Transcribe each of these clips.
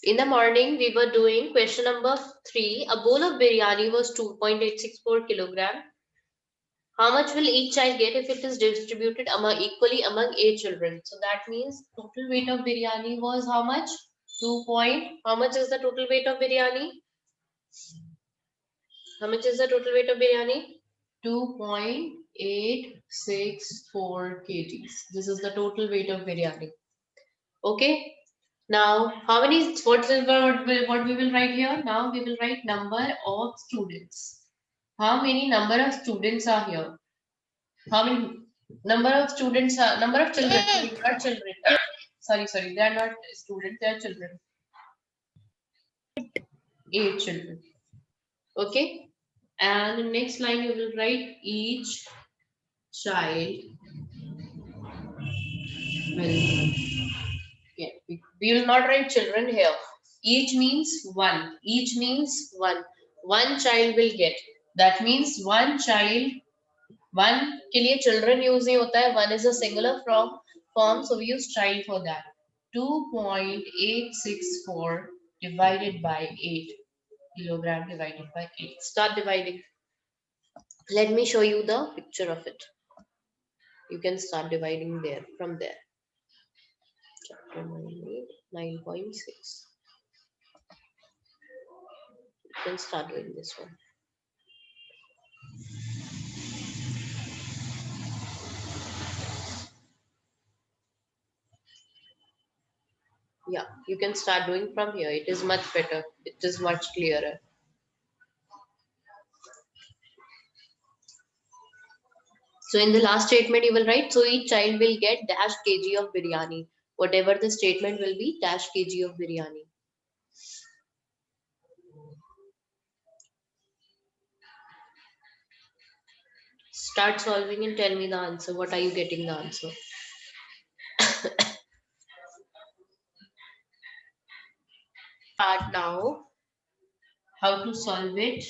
In the morning, we were doing question number 3. A bowl of biryani was 2.864 kilogram. How much will each child get if it is distributed equally among 8 children? So that means total weight of biryani was how much? 2 point. How much is the total weight of biryani? How much is the total weight of biryani? 2.864 kgs. This is the total weight of biryani. Okay. Now, how many? What we will write here? Now we will write number of students. How many number of students are here? How many number of students are number of children? Sorry, not children. Sorry. They are not students. They are children. 8 children. Okay. And the next line you will write each child will get. We will not write children here. Each means one. Each means one. One child will get. That means one child. One के लिए children use नहीं होता है. One is a singular form, so we use child for that. 2.864 divided by 8 kilogram divided by 8. Start dividing. Let me show you the picture of it. You can start dividing there from there. Chapter 9.6. You can start doing this one. Yeah, you can start doing from here. It is much better. It is much clearer. So in the last statement, you will write, so each child will get dash kg of biryani. Whatever the statement will be, dash kg of biryani. Start solving and tell me the answer. What are you getting the answer? Start now. How to solve it?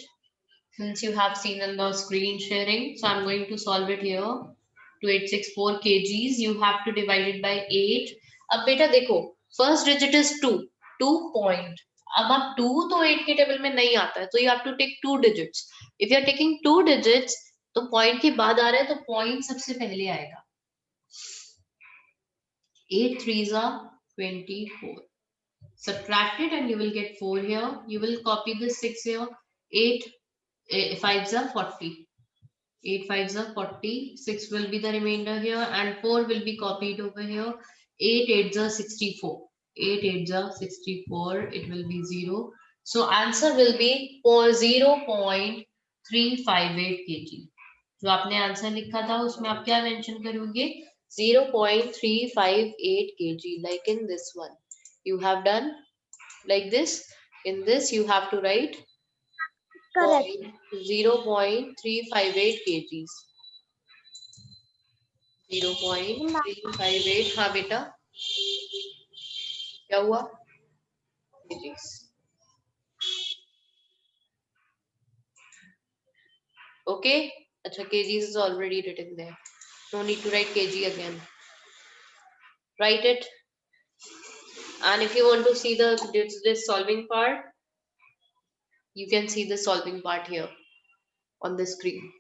Since you have seen on the screen sharing, so I'm going to solve it here. 2864 kgs. You have to divide it by 8. अब बेटा देखो, first digit is 2. 2 point. अब आप 2 तो 8 के table में नहीं आता है, तो you have to take 2 digits. If you are taking 2 digits, तो point के बाद आ रहा है, तो point सबसे पहले आएगा. 8 3s are 24. Subtract it and you will get 4 here. You will copy this 6 here. 8 5s are 40. 8 5s are 40. 6 will be the remainder here and 4 will be copied over here. 8 8s are 64. 8 8s are 64. It will be 0. So answer will be 0.358 kg. जो आपने answer लिखा था उसमें आप क्या mention करोगे? 0.358 kg, like in this one. You have done like this. In this you have to write 0.358 kgs. 0.358. हाँ बेटा, क्या हुआ? kgs. Okay. अच्छा, kgs is already written there. No need to write kg again. Write it. And if you want to see this solving part, you can see the solving part here on the screen.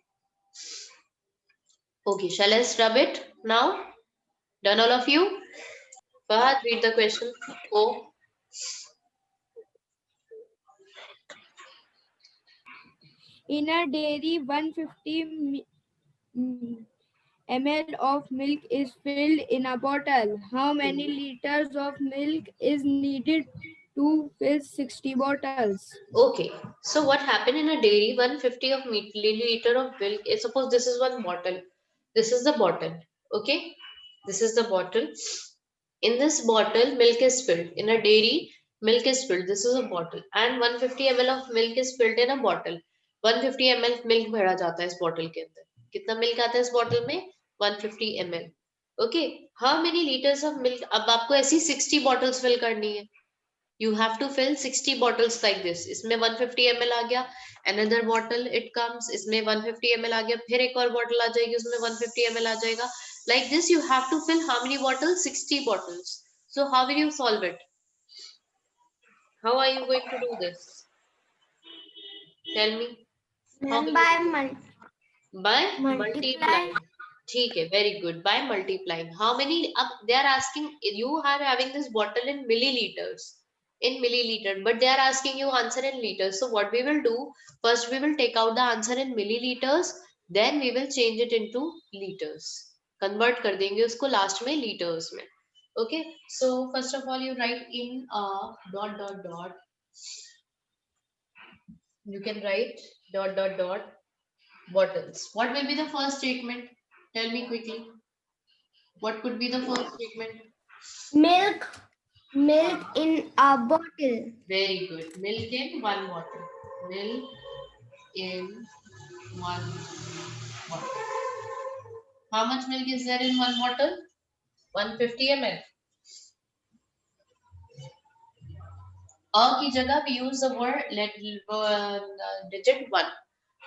Okay, shall I rub it now? Done all of you? Fahad, read the question. Oh. In a dairy, 150 ml of milk is filled in a bottle. How many liters of milk is needed to fill 60 bottles? Okay, so what happened in a dairy? 150 of milliliter of milk. Suppose this is one bottle. This is the bottle. Okay, this is the bottle. In this bottle, milk is filled. In a dairy, milk is filled. This is a bottle, and 150 ml of milk is filled in a bottle. 150 ml milk भरा जाता है इस bottle के अंदर. कितना milk आता है इस bottle में? 150 ml. Okay, how many liters of milk? अब आपको ऐसी 60 bottles fill करनी है. You have to fill 60 bottles like this. इसमें 150 ml आ गया. Another bottle it comes. इसमें 150 ml आ गया. फिर एक और bottle आ जाएगी. उसमें 150 ml आ जाएगा. Like this, you have to fill how many bottles? 60 bottles. So how will you solve it? How are you going to do this? Tell me. How will by you do it? By multiply. multiplying. ठीक है, very good. By multiplying. How many? Up they are asking. You are having this bottle in milliliters, but they are asking you answer in liters. So what we will do? First, we will take out the answer in milliliters. Then we will change it into liters. Convert कर देंगे उसको last में liters में. Okay. So first of all, you write in dot dot dot. You can write dot dot dot bottles. What will be the first statement? Tell me quickly. What could be the first statement? Milk in a bottle. Very good. Milk in one bottle. Milk in one bottle. How much milk is there in one bottle? 150 ml. A की जगह we use the word digit 1.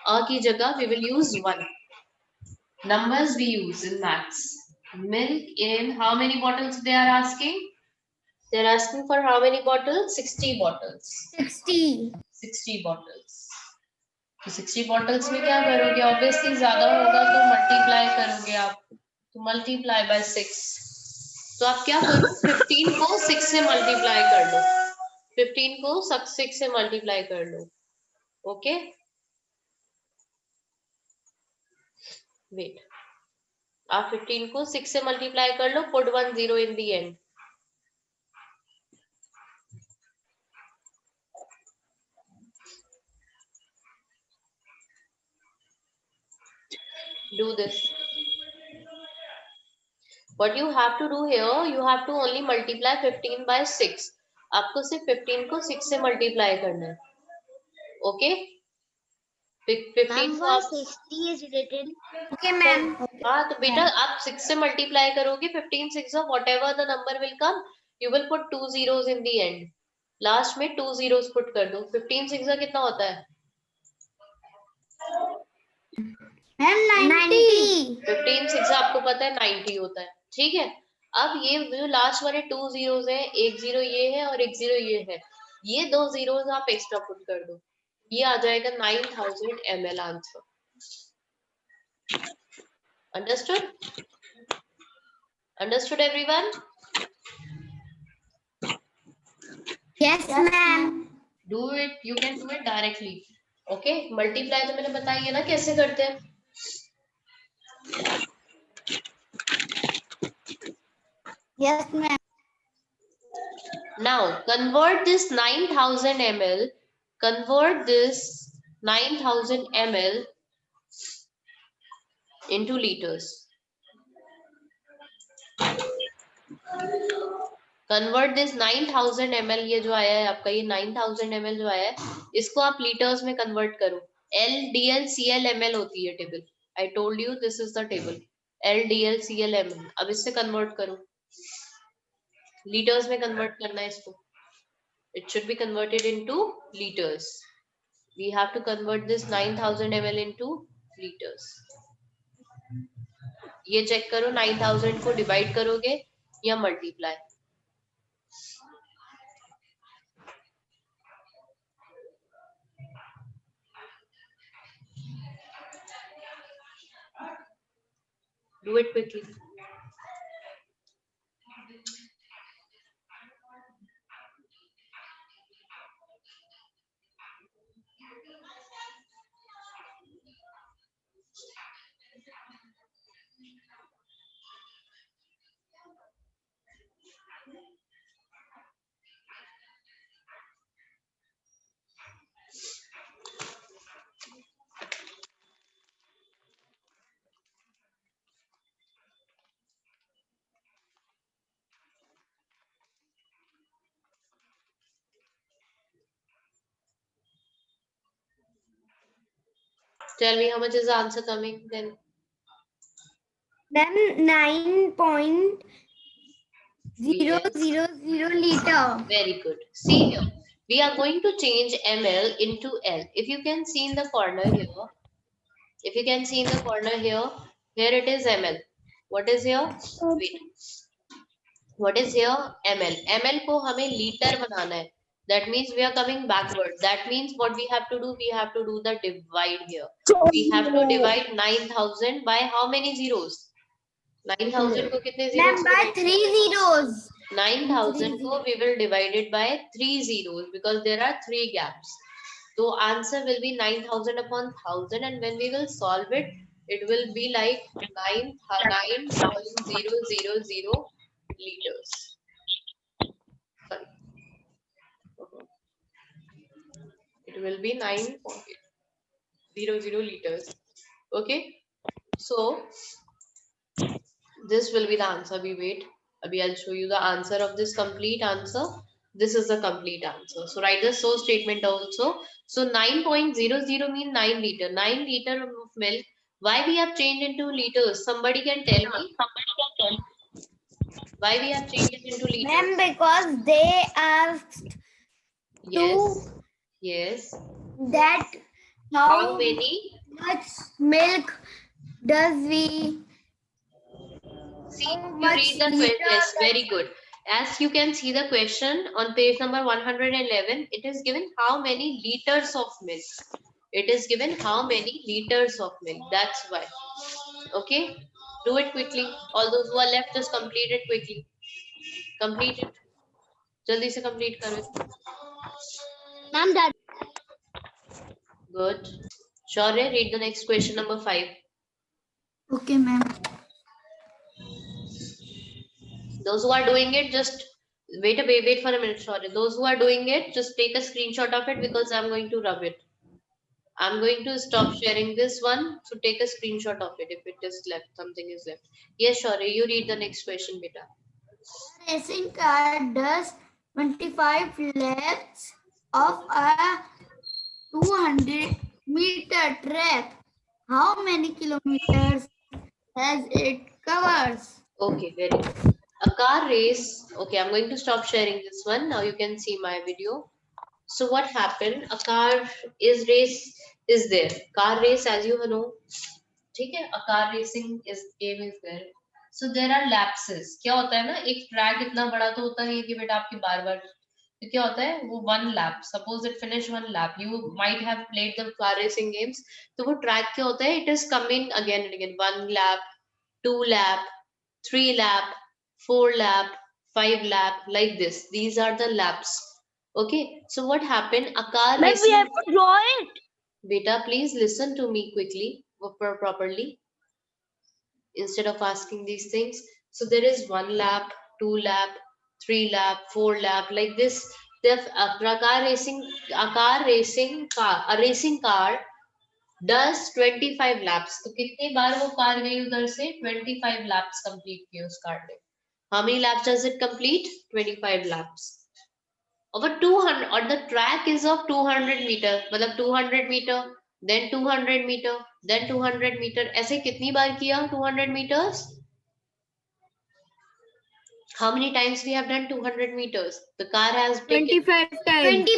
A की जगह we will use 1. Numbers we use in maths. Milk in how many bottles they are asking? They are asking for how many bottles? 60 bottles. 60 bottles. तो 60 bottles में क्या करोगे? Obviously ज़्यादा होगा तो multiply करोगे आप. तो multiply by 6. तो आप क्या करो? 15 को 6 से multiply कर लो. 15 को 6 से multiply कर लो. Okay? Wait. आप 15 को 6 से multiply कर लो. Put 1 0 in the end. Do this. What you have to do here, you have to only multiply 15 by 6. आपको सिर्फ 15 को 6 से multiply करना है. Okay? 15 को आप 60 is written. Okay, ma'am. हाँ तो बेटा आप 6 से multiply करोगे. 15 6 of whatever the number will come, you will put 2 zeros in the end. Last में 2 zeros put कर दो. 15 6 कितना होता है? Ma'am, 90. 15 6 आपको पता है 90 होता है. ठीक है. अब ये जो लास्ट वाले 2 zeros है, एक जीरो ये है और एक जीरो ये है. ये 2 zeros आप एक्स्ट्रा पुट कर दो. ये आ जाएगा 9000 ml answer. Understood? Understood everyone? Yes, ma'am. Do it. You can do it directly. Okay? Multiply तो मैंने बताई है ना कैसे करते हैं. Yes, ma'am. Now convert this 9000 ml. Convert this 9000 ml into liters. Convert this 9000 ml ये जो आया है आपका ये 9000 ml जो आया है इसको आप liters में convert करो. LDL CL ml होती है table. I told you this is the table. LDL CL ml. अब इससे convert करो. Liters में convert करना है इसको. It should be converted into liters. We have to convert this 9000 ml into liters. ये चेक करो 9000 को डिवाइड करोगे या multiply. Do it quickly. Tell me how much is the answer coming then. Then 9.0000 liter. Very good. See here. We are going to change ml into L. If you can see in the corner here. If you can see in the corner here. Here it is ml. What is here? Wait. What is here? ml. ml को हमें liter बनाना है. That means we are coming backward. That means what we have to do? We have to do the divide here. We have to divide 9,000 by how many zeros? 9,000 को कितने zeros Ma'am, by 3 zeros. 9,000 को we will divide it by 3 zeros because there are 3 gaps. So answer will be 9,000 upon 1,000, and when we will solve it, it will be like 9.000 liters. Sorry. It will be 9.00 liters. Okay. So this will be the answer. We wait. Abhi I'll show you the answer of this complete answer. This is the complete answer. So write the so statement also. So 9.00 mean 9 liter. 9 liter of milk. Why we have changed into liters? Somebody can tell me? Why we have changed it into liters? Ma'am, because they asked Yes. Yes. that How many? much milk does we See, you read the question. Yes, very good. As you can see the question on page number 111, it is given how many liters of milk. It is given how many liters of milk. That's why. Okay. Do it quickly. All those who are left, just complete it quickly. Complete it. Jaldi se complete karo. Ma'am, that Good. Shaurya, read the next question number 5. okay, ma'am. Those who are doing it, just wait for a minute. Shaurya. Those who are doing it, just take a screenshot of it because I'm going to rub it. I'm going to stop sharing this one. So take a screenshot of it if it is left, something is left. Yes, Shaurya, you read the next question, beta. Racing car does 25 laps of a 200-meter track. How many kilometers has it covers? Okay, very good. A car race. Okay, I'm going to stop sharing this one. Now you can see my video. So what happened? A car is race is there. Car race, as you know, ठीक है? A car racing is game is there. So there are lapses. क्या होता है ना? एक track इतना बड़ा तो होता नहीं है कि बेटा आपकी बार-बार तो क्या होता है वो one lap suppose it finish one lap you might have played the car racing games तो वो ट्रैक क्या होता है it is coming again and again one lap two lap 3 lap, 4 lap, 5 lap, like this. These are the laps. Okay. So what happened? A car racing. We have to draw it. Beta, please listen to me quickly, properly, instead of asking these things. So there is 1 lap, 2 lap, 3 lap, 4 lap, like this. A racing car does 25 laps. तो कितने बार वो car गई उधर से 25 laps complete किए उस car ने. How many laps does it complete? 25 laps. Over 200 or the track is of 200 meter. मतलब 200 meter, then 200 meter, then 200 meter. ऐसे कितनी बार किया 200 meters? How many times we have done 200 meters? The car has taken 25 times.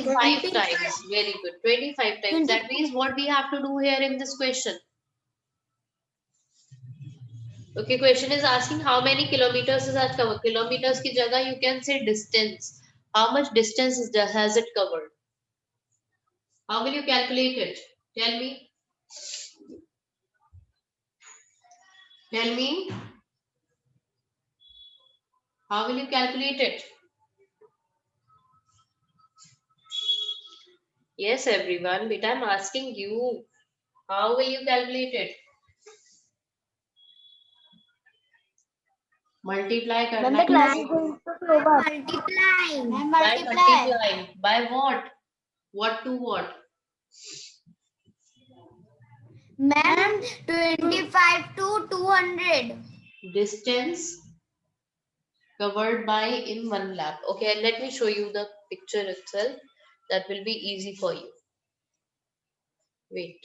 25 times. Very good. 25 times. That means what we have to do here in this question. Okay, question is asking how many kilometers is that covered? Kilometers की जगह you can say distance. How much distance has it covered? How will you calculate it? Tell me. Tell me. How will you calculate it? Yes, everyone. But I'm asking you. How will you calculate it? Multiply करना है. Multiplying. By what? What to what? Ma'am, 25 to 200. Distance covered by in 1 lap. Okay, and let me show you the picture itself. That will be easy for you. Wait.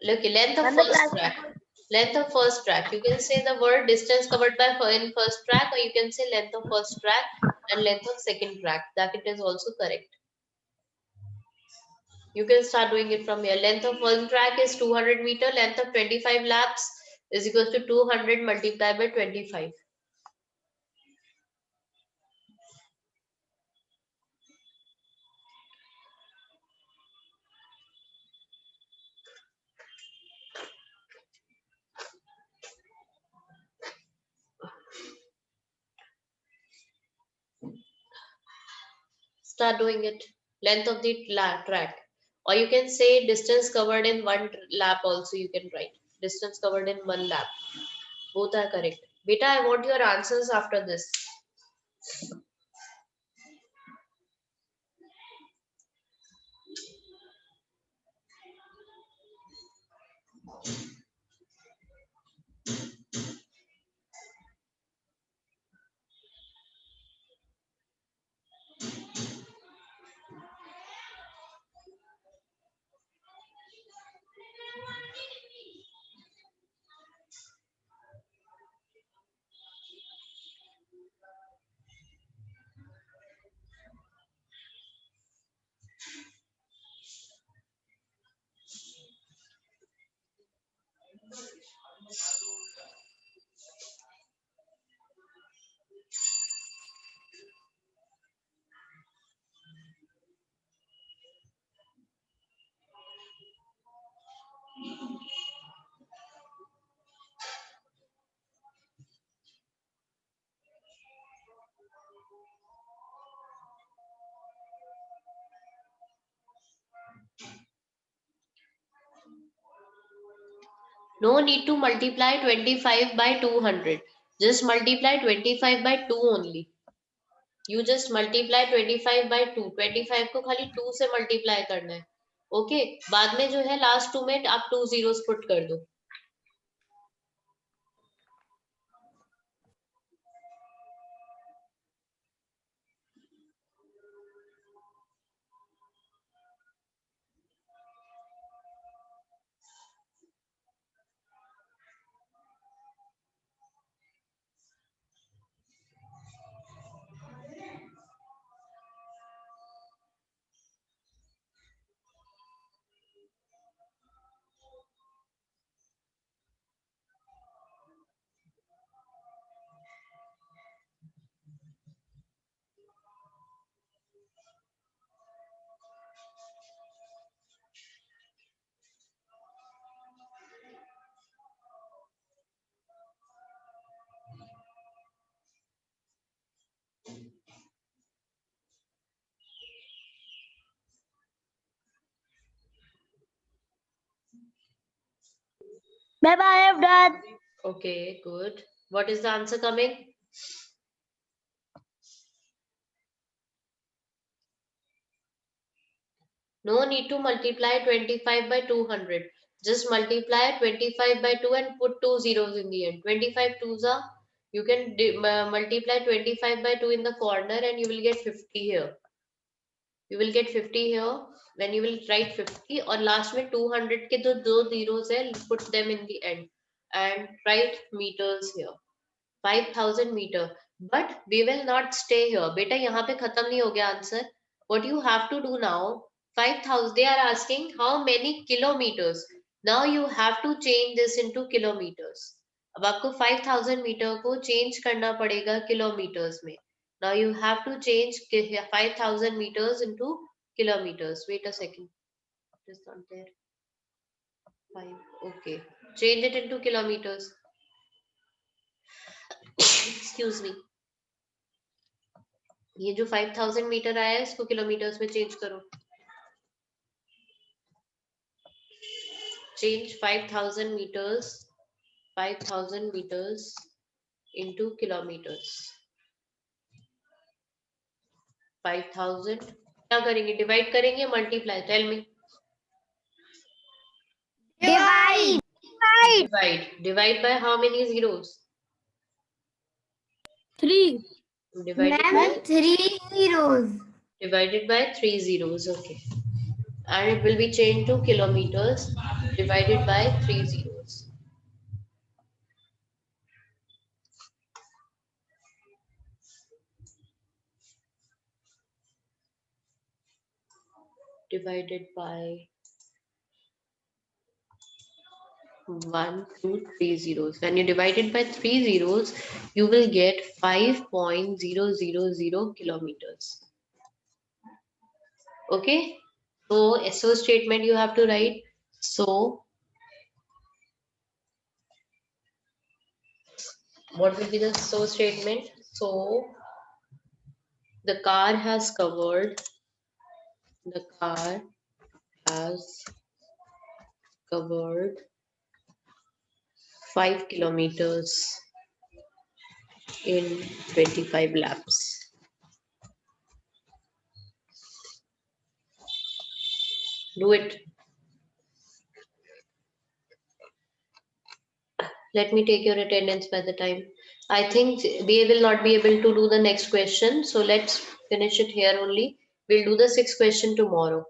Look, length of first track. Length of first track. You can say the word distance covered by in first track, or you can say length of first track and length of second track. That it is also correct. You can start doing it from here. Length of one track is 200 meter. Length of 25 laps is equal to 200 multiplied by 25. Start doing it. Length of the track. Or you can say distance covered in one lap also you can write. Distance covered in one lap. Both are correct. Beta, I want your answers after this. No need to multiply 25 by 200. Just multiply 25 by 2 only. You just multiply 25 by 2. 25 को खाली 2 से multiply करना है. Okay? बाद में जो है last 2 में आप 2 zeros put कर दो. Ma'am, I have done. Okay, good. What is the answer coming? No need to multiply 25 by 200. Just multiply 25 by 2 and put 2 zeros in the end. 25 twos are, you can multiply 25 by 2 in the corner and you will get 50 here. You will get 50 here. When you will write 50 or last में 200 के दो zeros है, put them in the end and write meters here. 5000 meter. But we will not stay here. Beta यहाँ पे खत्म नहीं हो गया answer. What you have to do now, 5000, they are asking how many kilometers. Now you have to change this into kilometers. अब आपको 5000 metre को change करना पड़ेगा किलोमीटर्स में. Now you have to change 5000 meters into kilometers. Wait a second. It is not there. 5. Okay. Change it into kilometers. Excuse me. ये जो 5000 metre आया है इसको किलोमीटर्स में चेंज करो. Change 5000 meters into kilometers. 5000 क्या करेंगे? डिवाइड करेंगे, multiply? Tell me. Divide. Divide by how many zeros? 3. Divided Ma'am, 3 zeros. Divided by 3 zeros. Okay. And it will be changed to kilometers divided by 3 zeros. Divided by 1, 2, 3 zeros. When you divide it by 3 zeros, you will get 5.000 kilometers. Okay. So SO statement you have to write. So what will be the SO statement? So the car has covered The car has covered 5 kilometers in 25 laps. Do it. Let me take your attendance by the time. I think we will not be able to do the next question. So let's finish it here only. We'll do the 6th question tomorrow.